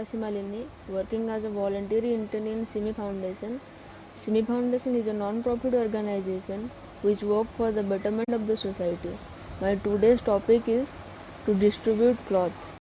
Sipra working as a voluntary intern in SIMMI Foundation. SIMMI Foundation is a non-profit organization which works for the betterment of the society. My today's topic is to distribute cloth.